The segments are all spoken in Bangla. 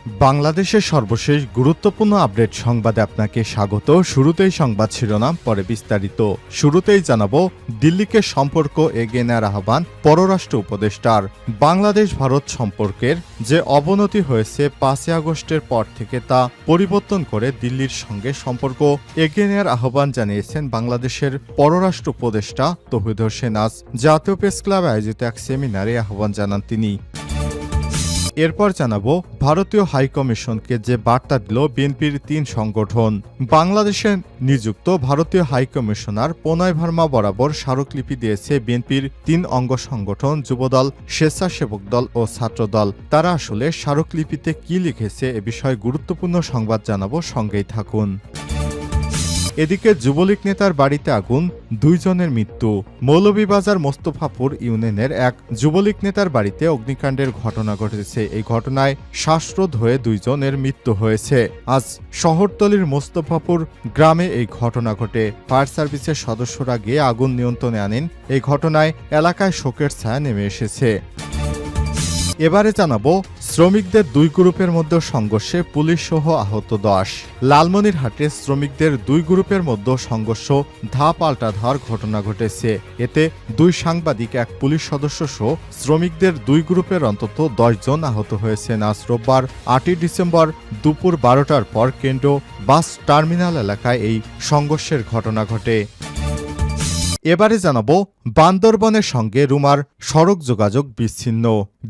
বাংলাদেশের সর্বশেষ গুরুত্বপূর্ণ আপডেট সংবাদে আপনাকে স্বাগত। শুরুতেই সংবাদ শিরোনাম, পরে বিস্তারিত। শুরুতেই জানাবো, দিল্লিকে সম্পর্ক এগিয়ে নেওয়ার আহ্বান পররাষ্ট্র উপদেষ্টার। বাংলাদেশ ভারত সম্পর্কের যে অবনতি হয়েছে 5ই আগস্টের পর থেকে তা পরিবর্তন করে দিল্লির সঙ্গে সম্পর্ক এগিয়ে নেওয়ার আহ্বান জানিয়েছেন বাংলাদেশের পররাষ্ট্র উপদেষ্টা তৌহিদ হোসেন। আজ জাতীয় প্রেস ক্লাবে আয়োজিত এক সেমিনারে আহ্বান জানান তিনি। এরপর জানাবো, ভারতীয় হাইকমিশনকে যে বার্তা দিল বিএনপির 3 সংগঠন। বাংলাদেশে নিযুক্ত ভারতীয় হাইকমিশনার প্রণয় ভার্মা বরাবর স্মারকলিপি দিয়েছে বিএনপির 3 অঙ্গ সংগঠন, যুবদল, স্বেচ্ছাসেবক দল ও ছাত্রদল। তারা আসলে স্মারকলিপিতে কি লিখেছে এ বিষয়ে গুরুত্বপূর্ণ সংবাদ জানাবো, সঙ্গেই থাকুন। এদিকে যুবলীগ নেতার বাড়িতে আগুন, 2 জনের মৃত্যু। মৌলভীবাজার মোস্তফাপুর ইউনিয়নের এক যুবলীগ নেতার বাড়িতে অগ্নিকাণ্ডের ঘটনা ঘটেছে। এই ঘটনায় শ্বাসরোধ হয়ে 2 জনের মৃত্যু হয়েছে। আজ শহরতলির মোস্তফাপুর গ্রামে এই ঘটনা ঘটে। ফায়ার সার্ভিসের সদস্যরা গিয়ে আগুন নিয়ন্ত্রণে আনেন। এই ঘটনায় এলাকায় শোকের ছায়া নেমে এসেছে। এবারে জানাবো, শ্রমিকদের 2 গ্রুপের মধ্যে সংঘর্ষে পুলিশ সহ আহত 10। লালমনিরহাটে শ্রমিকদের 2 গ্রুপের মধ্যে সংঘর্ষ, পাল্টা ধার ঘটনা ঘটেছে। এতে 2 সাংবাদিক, 1 পুলিশ সদস্য সহ শ্রমিকদের 2 গ্রুপের অন্তত 10 জন আহত হয়েছেন। আজ রোববার 8ই ডিসেম্বর দুপুর 12টার পর কেন্দ্র বাস টার্মিনাল এলাকায় এই সংঘর্ষের ঘটনা ঘটে। এবারে জানাবো, বান্দরবনের সঙ্গে রুমার সড়ক যোগাযোগ বিচ্ছিন্ন।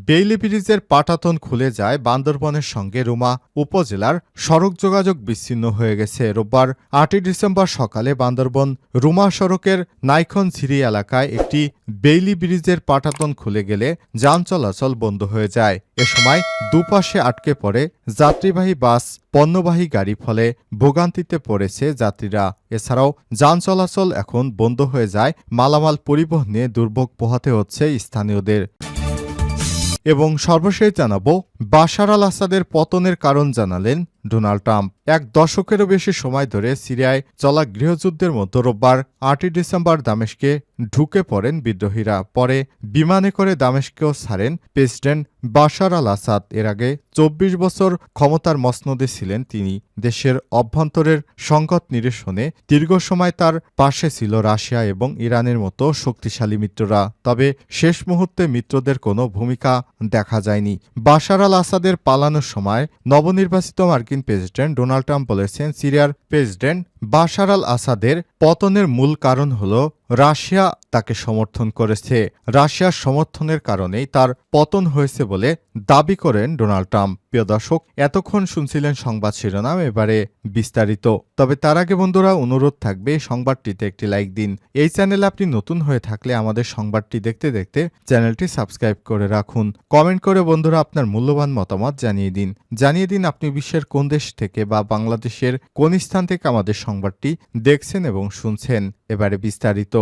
বেইলি ব্রিজের পাটাতন খুলে যায়, বান্দরবনের সঙ্গে রুমা উপজেলার সড়ক যোগাযোগ বিচ্ছিন্ন হয়ে গেছে। রোববার 8ই ডিসেম্বর সকালে বান্দরবন রুমা সড়কের নাইখনঝিরি এলাকায় একটি বেইলি ব্রিজের পাটাতন খুলে গেলে যান চলাচল বন্ধ হয়ে যায়। এ সময় দুপাশে আটকে পড়ে যাত্রীবাহী বাস, পণ্যবাহী গাড়ি, ফলে ভোগান্তিতে পড়েছে যাত্রীরা। এছাড়াও যান চলাচল এখন বন্ধ হয়ে যায়, মালামাল পরিবহনে দুর্ভোগ পোহাতে হচ্ছে স্থানীয়দের। এবং সর্বশেষ জানাবো, বাশার আল আসাদের পতনের কারণ জানালেন ডোনাল্ড ট্রাম্প। 1 দশকেরও বেশি সময় ধরে সিরিয়ায় চলা গৃহযুদ্ধের মধ্যে রোববার 8ই ডিসেম্বর দামেস্কে ঢুকে পড়েন বিদ্রোহীরা। পরে বিমানে করে দামেস্কেও ছাড়েন প্রেসিডেন্ট বাশার আল আসাদ। এর আগে 24 বছর ক্ষমতার মসনদে ছিলেন তিনি। দেশের অভ্যন্তরের সংকট নিরসনে দীর্ঘ সময় তার পাশে ছিল রাশিয়া এবং ইরানের মতো শক্তিশালী মিত্ররা। তবে শেষ মুহূর্তে মিত্রদের কোনো ভূমিকা দেখা যায়নি। বাশার আল আসাদের পালানোর সময় নবনির্বাচিত মার্কিন প্রেসিডেন্ট ডোনাল্ড ট্রাম্প বলেছেন, সিরিয়ার প্রেসিডেন্ট বাশার আল আসাদের পতনের মূল কারণ হল রাশিয়া তাকে সমর্থন করেছে। রাশিয়ার সমর্থনের কারণেই তার পতন হয়েছে বলে দাবি করেন ডোনাল্ড ট্রাম্প। প্রিয় দর্শক, এতক্ষণ শুনছিলেন সংবাদ শিরোনাম, এবারে বিস্তারিত। তবে তার আগে বন্ধুরা, অনুরোধ থাকবে সংবাদটিতে একটি লাইক দিন। এই চ্যানেলে আপনি নতুন হয়ে থাকলে আমাদের সংবাদটি দেখতে দেখতে চ্যানেলটি সাবস্ক্রাইব করে রাখুন। কমেন্ট করে বন্ধুরা আপনার মূল্যবান মতামত জানিয়ে দিন আপনি বিশ্বের কোন দেশ থেকে বা বাংলাদেশের কোন স্থান থেকে আমাদের সংবাদটি দেখছেন এবং শুনছেন। এবারে বিস্তারিত।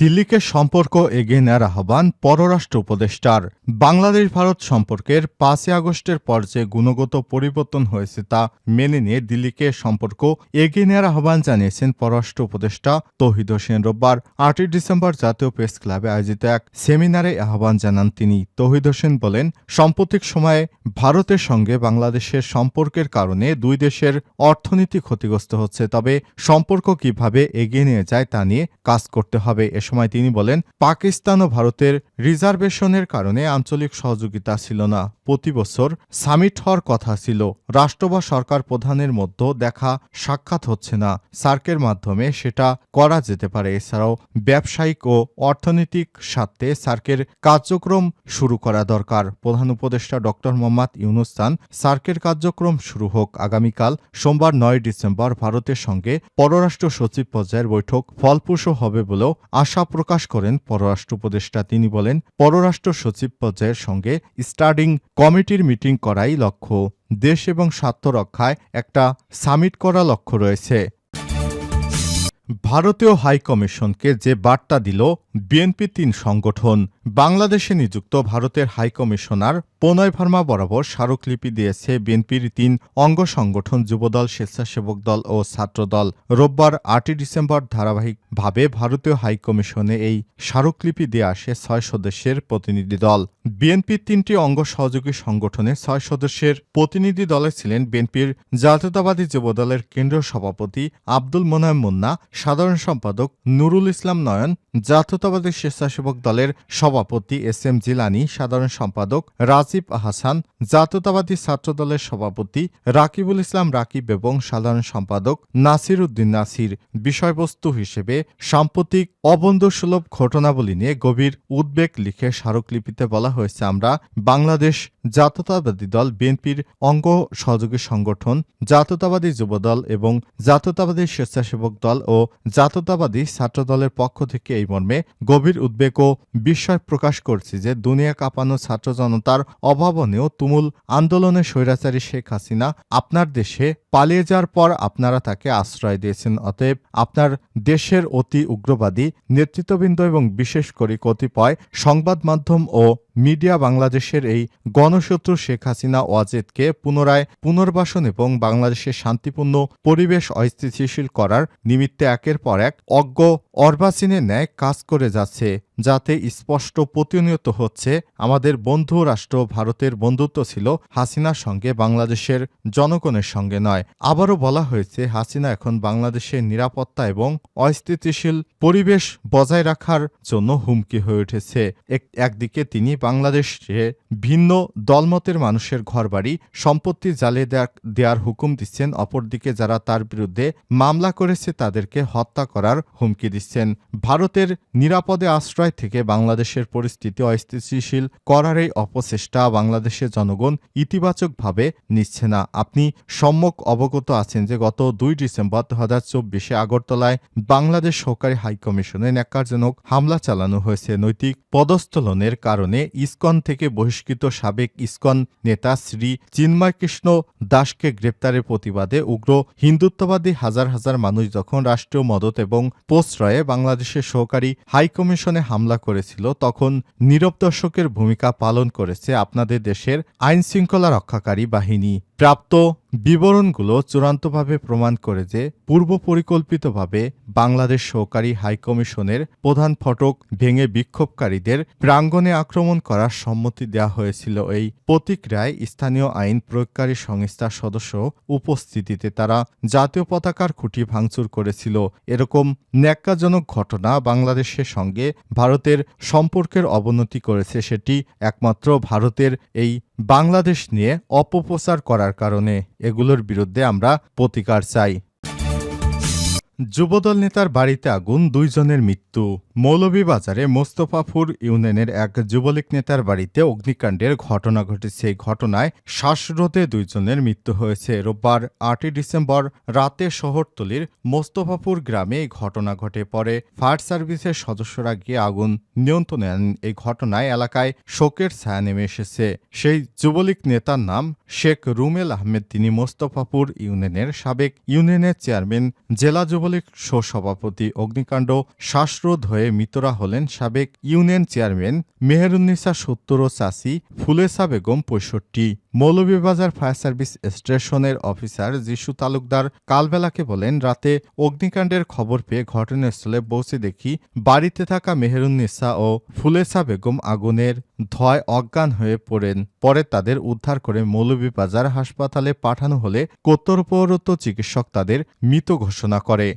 দিল্লিকে সম্পর্ক এগিয়ে নেওয়ার আহ্বান পররাষ্ট্র উপদেষ্টার। বাংলাদেশ ভারত সম্পর্কের 5ই আগস্টের পর যে গুণগত পরিবর্তন হয়েছে তা মেনে নিয়ে দিল্লিকে সম্পর্ক এগিয়ে নেওয়ার আহ্বান জানিয়েছেন পররাষ্ট্র উপদেষ্টা তৌহিদ হোসেন। রোববার 8ই ডিসেম্বর জাতীয় প্রেস ক্লাবে আয়োজিত এক সেমিনারে আহ্বান জানান তিনি। তৌহিদ হোসেন বলেন, সাম্প্রতিক সময়ে ভারতের সঙ্গে বাংলাদেশের সম্পর্কের কারণে 2 দেশের অর্থনীতি ক্ষতিগ্রস্ত হচ্ছে। তবে সম্পর্ক কিভাবে এগিয়ে নিয়ে যায় তা নিয়ে কাজ করতে হবে। সময় তিনি বলেন, পাকিস্তান ও ভারতের রিজার্ভেশনের কারণে আঞ্চলিক সহযোগিতা ছিল না। প্রতি বছর সামিট হওয়ার কথা ছিল। রাষ্ট্র বা সরকার প্রধানের মধ্যে দেখা সাক্ষাৎ হচ্ছে না। সার্কের মাধ্যমে সেটা করা যেতে পারে। এছাড়াও ব্যবসায়িক ও অর্থনৈতিক স্বার্থে সার্কের কার্যক্রম শুরু করা দরকার। প্রধান উপদেষ্টা ডক্টর মোহাম্মদ ইউনূস চান সার্কের কার্যক্রম শুরু হোক। আগামীকাল সোমবার 9 ডিসেম্বর ভারতের সঙ্গে পররাষ্ট্র সচিব পর্যায়ের বৈঠক ফলপ্রসূ হবে বলেও আশা প্রকাশ করেন পররাষ্ট্র উপদেষ্টা। তিনি বলেন, পররাষ্ট্র সচিব পর্যায়ের সঙ্গে স্টাডিং কমিটির মিটিং করাই লক্ষ্য। দেশ এবং স্বার্থ রক্ষায় একটা সামিট করা লক্ষ্য রয়েছে। ভারতীয় হাইকমিশনকে যে বার্তা দিল বিএনপি ৩ সংগঠন। বাংলাদেশে নিযুক্ত ভারতের হাইকমিশনার প্রণয় ভার্মা বরাবর স্মারকলিপি দিয়েছে বিএনপির ৩ অঙ্গ সংগঠন যুবদল, স্বেচ্ছাসেবক দল ও ছাত্রদল। রোববার ৮ই ডিসেম্বর ধারাবাহিকভাবে ভারতীয় হাইকমিশনে এই স্মারকলিপি দিয়ে আসে ৬ সদস্যের প্রতিনিধি দল। বিএনপির ৩টি অঙ্গ সহযোগী সংগঠনের ৬ সদস্যের প্রতিনিধি দলে ছিলেন বিএনপির জাতীয়তাবাদী যুবদলের কেন্দ্রীয় সভাপতি আব্দুল মোনায়েম মুন্না, সাধারণ সম্পাদক নুরুল ইসলাম নয়ন, জাতীয়তাবাদী স্বেচ্ছাসেবক দলের সভাপতি এস.এম. জিলানী, সাধারণ সম্পাদক রাজীব আহসান, জাতীয়তাবাদী ছাত্রদলের সভাপতি রাকিবুল ইসলাম রাকিব এবং সাধারণ সম্পাদক নাসির উদ্দিন নাসির। বিষয়বস্তু হিসেবে সাম্প্রতিক অবন্ধুসুলভ ঘটনাবলী নিয়ে গভীর উদ্বেগ লিখে স্মারকলিপিতে বলা হয়েছে, আমরা বাংলাদেশ জাতীয়তাবাদী দল, বিএনপির অঙ্গ সহযোগী সংগঠন জাতীয়তাবাদী যুবদল এবং জাতীয়তাবাদী স্বেচ্ছাসেবক দল ও জাতীয়তাবাদী ছাত্রদলের পক্ষ থেকে এই মর্মে গভীর উদ্বেগ ও বিস্ময় প্রকাশ করছি যে দুনিয়া কাঁপানো ছাত্র জনতার অভাবনীয় তুমুল আন্দোলনে স্বৈরাচারী শেখ হাসিনা আপনার দেশে পালিয়ে যাওয়ার পর আপনারা তাকে আশ্রয় দিয়েছেন। অতএব আপনার দেশের অতি উগ্রবাদী নেতৃত্ববৃন্দ এবং বিশেষ করে কতিপয় সংবাদ মাধ্যম ও মিডিয়া বাংলাদেশের এই গণশত্রু শেখ হাসিনা ওয়াজেদকে পুনর্বাসন এবং বাংলাদেশের শান্তিপূর্ণ পরিবেশ অস্থিতিশীল করার নিমিত্তে একের পর এক অজ্ঞ অর্বাচীনের ন্যায় কাজ করে যাচ্ছে, যাতে স্পষ্ট প্রতিনিয়ত হচ্ছে আমাদের বন্ধু রাষ্ট্র ভারতের বন্ধুত্ব ছিল হাসিনার সঙ্গে, বাংলাদেশের জনগণের সঙ্গে নয়। আবারও বলা হয়েছে, হাসিনা এখন বাংলাদেশের নিরাপত্তা এবং অস্থিতিশীল পরিবেশ বজায় রাখার জন্য হুমকি হয়ে উঠেছে। একদিকে তিনি বাংলাদেশে ভিন্ন দলমতের মানুষের ঘরবাড়ি সম্পত্তি জ্বালিয়ে দেওয়ার হুকুম দিচ্ছেন, অপরদিকে যারা তার বিরুদ্ধে মামলা করেছে তাদেরকে হত্যা করার হুমকি দিচ্ছেন। ভারতের নিরাপদে আশ্রয় থেকে বাংলাদেশের পরিস্থিতি অস্থিতিশীল করার এই অপচেষ্টা বাংলাদেশের জনগণ ইতিবাচকভাবে নিচ্ছে না। আপনি সম্যক অবগত আছেন যে গত ২ ডিসেম্বর ২০২৪ আগরতলায় বাংলাদেশ সহকারী হাইকমিশনে ন্যাক্কারজনক হামলা চালানো হয়েছে। নৈতিক পদস্থলনের কারণে ইসকন থেকে বহিষ্কৃত সাবেক ইসকন নেতা শ্রী চিন্ময় কৃষ্ণ দাসকে গ্রেপ্তারের প্রতিবাদে উগ্র হিন্দুত্ববাদী হাজার হাজার মানুষ যখন রাষ্ট্রীয় মদত এবং প্রশ্রয়ে বাংলাদেশের সহকারী হাইকমিশনে হামলা করেছিল, তখন নীরব দর্শকের ভূমিকা পালন করেছে আপনাদের দেশের আইনশৃঙ্খলা রক্ষাকারী বাহিনী। প্রাপ্ত বিবরণগুলো চূড়ান্তভাবে প্রমাণ করে যে পূর্ব পরিকল্পিতভাবে বাংলাদেশ সহকারী হাইকমিশনের প্রধান ফটক ভেঙে বিক্ষোভকারীদের প্রাঙ্গণে আক্রমণ করার সম্মতি দেওয়া হয়েছিল। এই প্রতিক্রিয়ায় স্থানীয় আইন প্রয়োগকারী সংস্থার সদস্য উপস্থিতিতে তারা জাতীয় পতাকার খুঁটি ভাঙচুর করেছিল। এরকম ন্যাক্কারজনক ঘটনা বাংলাদেশের সঙ্গে ভারতের সম্পর্কের অবনতি করেছে, সেটি একমাত্র ভারতের এই বাংলাদেশ নিয়ে অপপ্রচার করার কারণে। এগুলোর বিরুদ্ধে আমরা প্রতিকার চাই। যুবদল নেতার বাড়িতে আগুন, ২ জনের মৃত্যু। মৌলভীবাজারে মোস্তফাপুর ইউনিয়নের এক যুবলীগ নেতার বাড়িতে অগ্নিকাণ্ডের ঘটনা ঘটেছে। এই ঘটনায় শ্বাসরোধে ২ জনের মৃত্যু হয়েছে। রোববার ৮ই ডিসেম্বর রাতে শহরতলির মোস্তফাপুর গ্রামে এই ঘটনা ঘটে। পরে ফায়ার সার্ভিসের সদস্যরা গিয়ে আগুন নিয়ন্ত্রণে আনেন। এই ঘটনায় এলাকায় শোকের ছায়া নেমে এসেছে। সেই যুবলীগ নেতার নাম শেখ রুমেল আহমেদ। তিনি মোস্তফাপুর ইউনিয়নের সাবেক ইউনিয়নের চেয়ারম্যান, জেলা যুবলীগ সভাপতি। অগ্নিকাণ্ড শ্বাসরোধ হয়ে মৃতরা হলেন সাবেক ইউনিয়ন চেয়ারম্যান মেহেরুন্নিসা ৭০ ও চাচি ফুলেসা বেগম ৬৫। মৌলভীবাজার ফায়ার সার্ভিস স্টেশনের অফিসার যিশু তালুকদার কালবেলাকে বলেন, রাতে অগ্নিকাণ্ডের খবর পেয়ে ঘটনাস্থলে পৌঁছে দেখি বাড়িতে থাকা মেহেরুন্নিসা ও ফুলেসা বেগম আগুনের ধোঁয়ায় অজ্ঞান হয়ে পড়েন। পরে তাদের উদ্ধার করে মৌলভীবাজার হাসপাতালে পাঠানো হলে কর্তব্যরত চিকিৎসক তাদের মৃত ঘোষণা করে।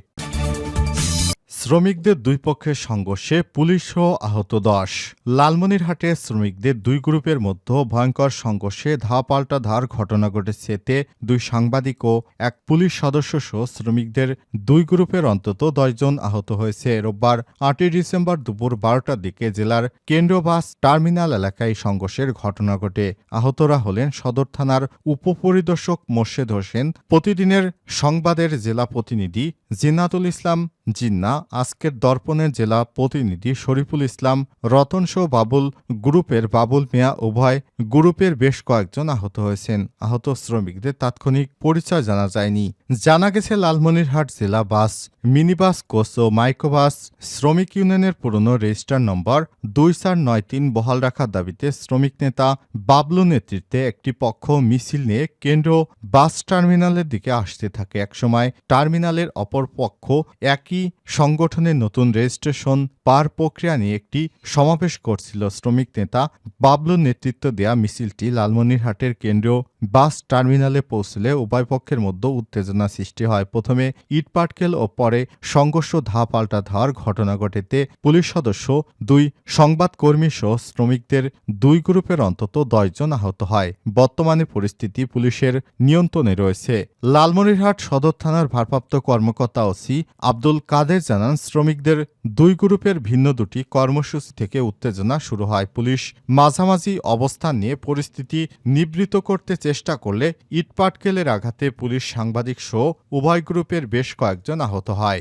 শ্রমিকদের দুই পক্ষের সংঘর্ষে পুলিশসহ আহত ১০। লালমনিরহাটে শ্রমিকদের দুই গ্রুপের মধ্যে ভয়ঙ্কর সংঘর্ষে ধাওয়া-পাল্টা ধাওয়ার ঘটনা ঘটেছে। এতে ২ সাংবাদিক ও এক পুলিশ সদস্য সহ শ্রমিকদের দুই গ্রুপের অন্তত ১০ জন আহত হয়েছে। রোববার ৮ই ডিসেম্বর দুপুর ১২টার দিকে জেলার কেন্দ্রীয় বাস টার্মিনাল এলাকায় সংঘর্ষের ঘটনা ঘটে। আহতরা হলেন সদর থানার উপপরিদর্শক মোর্শেদ হোসেন, প্রতিদিনের সংবাদের জেলা প্রতিনিধি জিন্নাতুল ইসলাম, জিন্না আজকের দর্পণের জেলা প্রতিনিধি শরীফুল ইসলাম রতন সহ বাবুল গ্রুপের বাবুল মিয়া উভয় গ্রুপের বেশ কয়েকজন আহত হয়েছেন। আহত শ্রমিকদের তাৎক্ষণিক পরিচয় জানা যায়নি। জানা গেছে লালমনিরহাট জেলা বাস, মিনিবাস, কোচ ও মাইক্রোবাস শ্রমিক ইউনিয়নের পুরনো রেজিস্টার নম্বর 2493 বহাল রাখার দাবিতে শ্রমিক নেতা বাবলু নেতৃত্বে একটি পক্ষ মিছিল নিয়ে কেন্দ্র বাস টার্মিনালের দিকে আসতে থাকে। একসময় টার্মিনালের অপর পক্ষ একই সংগঠনের নতুন রেজিস্ট্রেশন পার প্রক্রিয়া নিয়ে একটি সমাবেশ করছিল। শ্রমিক নেতা বাবলুর নেতৃত্ব দেয়া মিছিলটি লালমনিরহাটের কেন্দ্রীয় বাস টার্মিনালে পৌঁছলে উভয় পক্ষের মধ্যে উত্তেজনা সৃষ্টি হয়। প্রথমে ইটপাটকেল ও পরে সংঘর্ষ ধা পাল্টা ধাওয়ার ঘটনা ঘটেতে পুলিশ সদস্য, 2 সংবাদকর্মী সহ শ্রমিকদের 2 গ্রুপের অন্তত 10 জন আহত হয়। বর্তমানে পরিস্থিতি পুলিশের নিয়ন্ত্রণে রয়েছে। লালমনিরহাট সদর থানার ভারপ্রাপ্ত কর্মকর্তা ওসি আব্দুল কাদের জানান, শ্রমিকদের 2 গ্রুপের ভিন্ন দুটি কর্মসূচি থেকে উত্তেজনা শুরু হয়। পুলিশ মাঝামাঝি অবস্থান নিয়ে পরিস্থিতি নিবৃত করতে চেষ্টা করলে ইটপাটকেলের আঘাতে পুলিশ, সাংবাদিক সহ উভয় গ্রুপের বেশ কয়েকজন আহত হয়।